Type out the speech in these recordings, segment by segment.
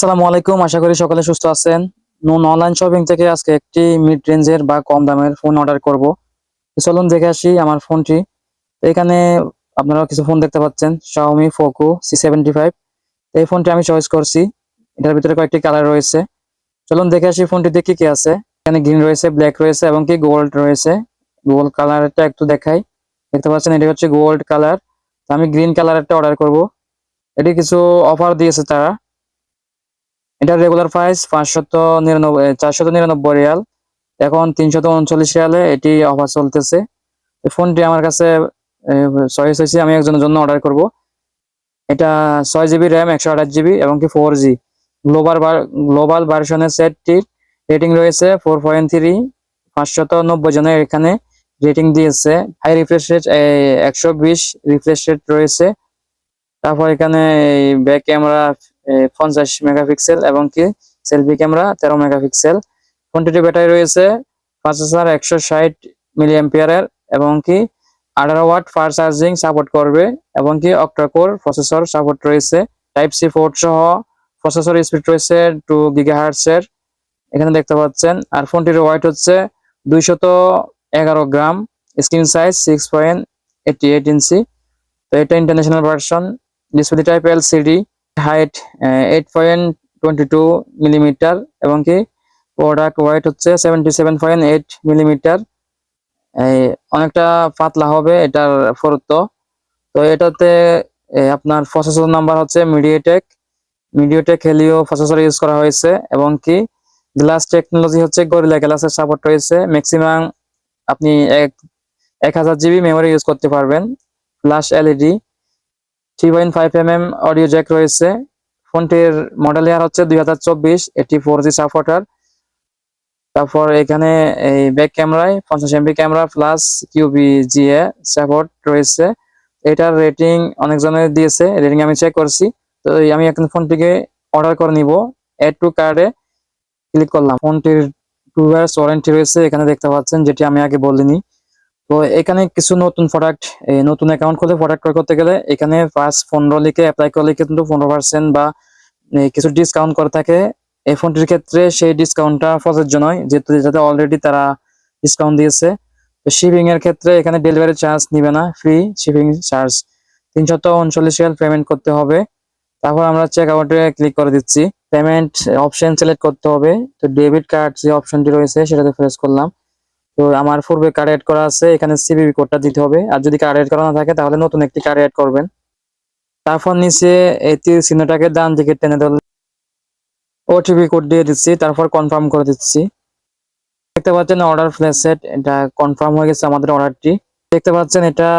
আসসালামু আলাইকুম, আশা করি সকলে সুস্থ আছেন। নুন অনলাইন শপিং থেকে আজকে একটি মিড রেঞ্জের বা কম দামের ফোন অর্ডার করব। তো চলুন দেখে আসি আমার ফোনটি। তো এখানে আপনারা কিছু ফোন দেখতে পাচ্ছেন, Xiaomi Poco C75। তো এই ফোনটি আমি চয়েস করছি। এটার ভিতরে কয়েকটি কালার রয়েছে। চলুন দেখে আসি ফোনটিতে কি কি আছে। এখানে গ্রিন রয়েছে, ব্ল্যাক রয়েছে এবং কি গোল্ড রয়েছে। গোল্ড কালারটা একটু দেখাই। দেখতে পাচ্ছেন এটি হচ্ছে গোল্ড কালার। তো আমি গ্রিন কালারটা অর্ডার করব। এটি কিছু অফার দিয়েছে তারা। এটার রেগুলার প্রাইস 499 রিয়াল। এখন 339 রিয়ালে এটি অফার চলতেছে। এই ফোনটি আমার কাছে চয়েস হয়েছে, আমি একজনের জন্য অর্ডার করব। এটা 6 জিবি র্যাম, 128 জিবি এবং কি 4G গ্লোবাল ভার্সনের সেটটির রেটিং রয়েছে 4.3। 590 জনের এখানে রেটিং দিয়েছে। High refresh rate 120 refresh rate রয়েছে। তারপর এখানে ব্যাক ক্যামেরা 50 মেগাপিক্সেল এবং কি সেলফি ক্যামেরা 13 মেগাপিক্সেল। ফোনটির ব্যাটারি রয়েছে 5160 মিলি অ্যাম্পিয়ারের এবং কি 18 ওয়াট ফাস্ট চার্জিং সাপোর্ট করবে এবং কি অক্টা-কোর প্রসেসর সাপোর্ট রয়েছে। টাইপ সি পোর্ট সহ প্রসেসর স্পিড রয়েছে 2 GHz এর, এখানে দেখতে পাচ্ছেন। আর ফোনটির ওয়েট হচ্ছে 211 গ্রাম। স্ক্রিন সাইজ 6.88 ইঞ্চি। তো এটা international version. Display type LCD. Height 8.22 millimetre এবং কি প্রোডাক্ট ওয়েট হচ্ছে 77.8 মিলিমিটার। অনেকটা পাতলা হবে এটার পুরুত্ব। তো এটাতে আপনার প্রসেসর নাম্বার হচ্ছে মিডিয়াটেক হেলিও প্রসেসর ইউজ করা হয়েছে এবং কি গ্লাস টেকনোলজি হচ্ছে গরিলা গ্লাসের সাপোর্ট রয়েছে। ম্যাক্সিমাম আপনি 1000 জিবি মেমোরি ইউজ করতে পারবেন। Flash LED. 3.5 mm audio Jack রয়েছে। ফোনটির মডেল ইয়ার হচ্ছে 2024। এটি 4G সাপোর্টার। তারপর এখানে এই ব্যাক ক্যামেরায় 50 MP camera plus QVGA support রয়েছে। এটার রেটিং অনেকজনের দিয়েছে, রেটিং আমি চেক করছি। তো আমি এখন ফোনটিকে অর্ডার করে নিব। এড টু কার্ডে ক্লিক করলাম। ফোনটির 2 ইয়ার্স ওয়ারেন্টি রয়েছে, এখানে দেখতে পাচ্ছেন, যেটি আমি আগে বলিনি। তো এখানে কিছু নতুন প্রোডাক্ট, নতুন অ্যাকাউন্ট খুলে প্রোডাক্ট ক্রয় করতে গেলে এখানে ফার্স্ট 15 লিখে অ্যাপ্লাই করলে কিন্তু 15% বা কিছু ডিসকাউন্ট করে থাকে। এই ফোনটির ক্ষেত্রে সেই ডিসকাউন্টটা প্রযোজ্য নয়, যেহেতু এটাতে অলরেডি তারা ডিসকাউন্ট দিয়েছে। তো শিপিং এর ক্ষেত্রে এখানে ডেলিভারি চার্জ নিবে না, free shipping charge. 339 Real payment করতে হবে। তারপর আমরা চেক আউটে ক্লিক করে দিচ্ছি। পেমেন্ট অপশন সিলেক্ট করতে হবে। তো ডেবিট কার্ড যে অপশনটি রয়েছে সেটাতে প্রেস করলাম। তো আমার পূর্বে কার্ড এড করা আছে, এখানে সিভিভি কোডটা দিতে হবে। আর যদি কার্ড এড করা না থাকে তাহলে নতুন একটি কার্ড এড করবেন। তারপর নিচে এই তীর চিহ্নটাকে ডান দিকে টেনে ধরলে ওটিপি কোড দিয়ে দিচ্ছি, তারপর কনফার্ম করে দিচ্ছি। দেখতে পাচ্ছেন অর্ডার প্লেসড, এটা কনফার্ম হয়ে গেছে আমাদের অর্ডারটি। দেখতে পাচ্ছেন এটা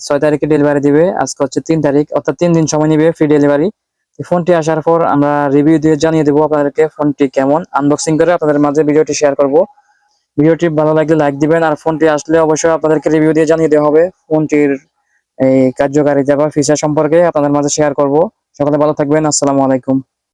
6 তারিখে ডেলিভারি দিবে। আজকে হচ্ছে 3 তারিখ, অর্থাৎ 3 দিন সময় নিবে ফ্রি ডেলিভারি। ফোনটি আসার পর আমরা রিভিউ দিয়ে জানিয়ে দেবো আপনাদেরকে ফোনটি কেমন। আনবক্সিং করে আপনাদের মাঝে ভিডিওটি শেয়ার করব। ভিডিওটি ভালো লাগলে লাইক দিবেন, আর ফোনটি আসলে অবশ্যই আপনাদেরকে রিভিউ দিয়ে জানিয়ে দেওয়া হবে। ফোনটির এই কার্যকারিতা বা ফিচার সম্পর্কে আপনাদের মাঝে শেয়ার করব। সকলে ভালো থাকবেন। আসসালামু আলাইকুম।